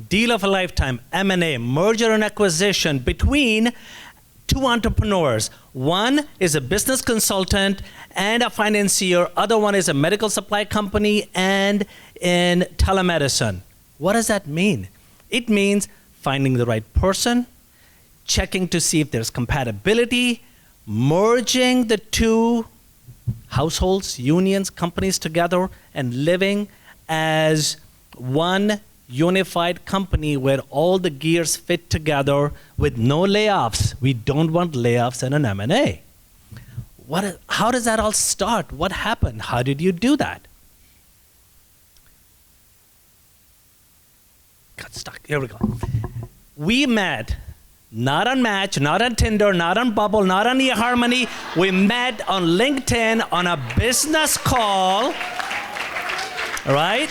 Deal of a lifetime, M&A, merger and acquisition between two entrepreneurs. One is a business consultant and a financier. Other one is a medical supply company and in telemedicine. What does that mean? It means finding the right person, checking to see if there's compatibility, merging the two households, unions, companies together, and living as one unified company where all the gears fit together with no layoffs. We don't want layoffs in an M&A. How does that all start? What happened? How did you do that? Got stuck. Here we go. We met not on Match, not on Tinder, not on Bubble, not on eHarmony. We met on LinkedIn on a business call, right?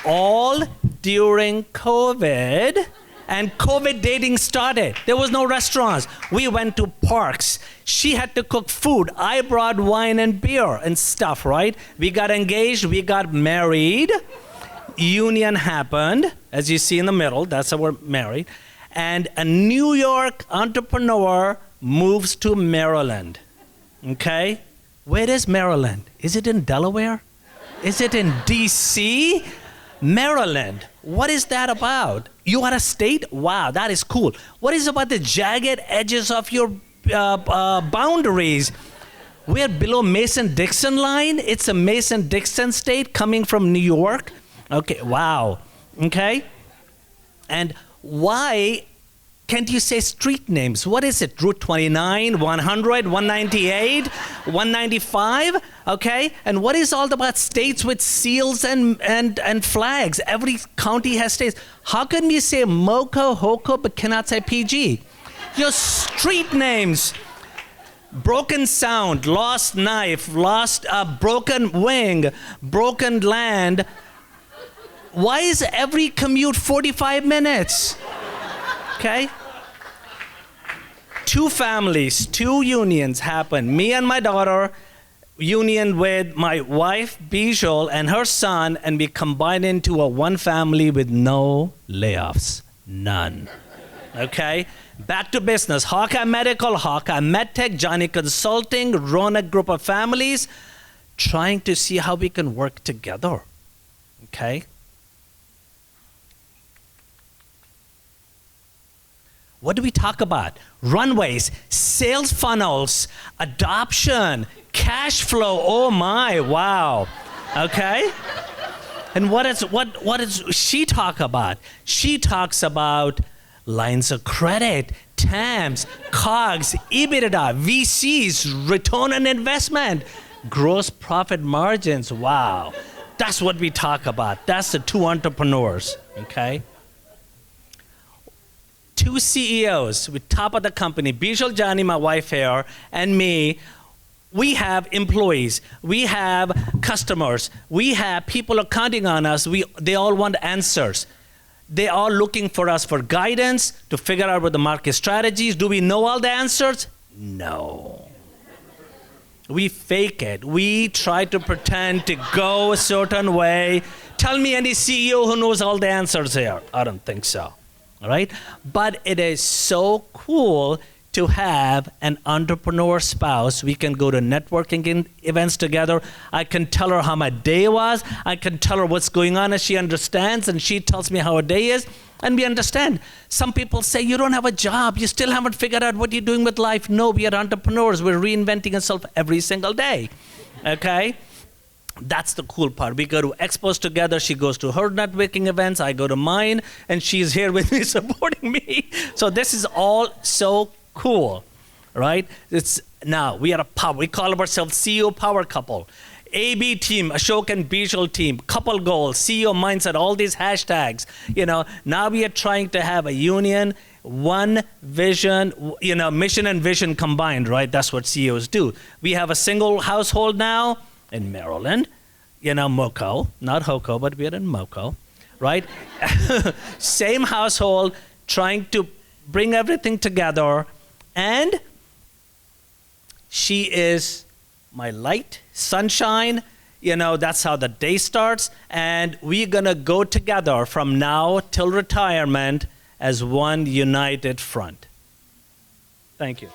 All during COVID, and COVID dating started. There was no restaurants. We went to parks. She had to cook food. I brought wine and beer and stuff, right? We got engaged, we got married. Union happened, as you see in the middle, that's how we're married. And a New York entrepreneur moves to Maryland, okay? Where is Maryland? Is it in Delaware? Is it in DC? Maryland, what is that about? You are a state? Wow, that is cool. What is about the jagged edges of your boundaries? We're below Mason-Dixon line. It's a Mason-Dixon state coming from New York. Okay, wow, okay? And why can't you say street names? What is it? Route 29, 100, 198, 195, okay? And what is all about states with seals and flags? Every county has states. How can you say Moco, Hoco, but cannot say PG? Your street names. Broken Sound, Lost Knife, Lost Broken Wing, Broken Land. Why is every commute 45 minutes? Okay? Two families, two unions happened. Me and my daughter, union with my wife, Bijol, and her son, and we combined into a one family with no layoffs. None. Okay? Back to business. Hawkeye Medical, Hawkeye MedTech, Johnny Consulting, Ronak Group of Families, trying to see how we can work together. Okay? What do we talk about? Runways, sales funnels, adoption, cash flow. Oh my, wow. Okay? And what does she talk about? She talks about lines of credit, TAMs, COGS, EBITDA, VCs, return on investment, gross profit margins. Wow. That's what we talk about. That's the two entrepreneurs, okay? Two CEOs with top of the company, Bijal Jani, my wife here, and me. We have employees, we have customers, we have people are counting on us. They all want answers. They are looking for us for guidance to figure out what the market strategies. Do we know all the answers? No. We fake it. We try to pretend to go a certain way. Tell me any CEO who knows all the answers here. I don't think so. All right? But it is so cool to have an entrepreneur spouse. We can go to networking events together. I can tell her how my day was. I can tell her what's going on, and she understands, and she tells me how her day is, and we understand. Some people say, you don't have a job. You still haven't figured out what you're doing with life. No, we are entrepreneurs. We're reinventing ourselves every single day. Okay? That's the cool part. We go to expos together. She goes to her networking events. I go to mine, and she's here with me supporting me. So this is all so cool, right? Now we are a power. We call ourselves CEO Power Couple. AB team, Ashok and Bijal team, couple goals, CEO mindset, all these hashtags. Now we are trying to have a union, one vision, mission and vision combined, right? That's what CEOs do. We have a single household now in Maryland, Moco, not Hoco, but we're in Moco, right? Same household, trying to bring everything together, and she is my light, sunshine. that's how the day starts. And we're going to go together from now till retirement as one united front. Thank you.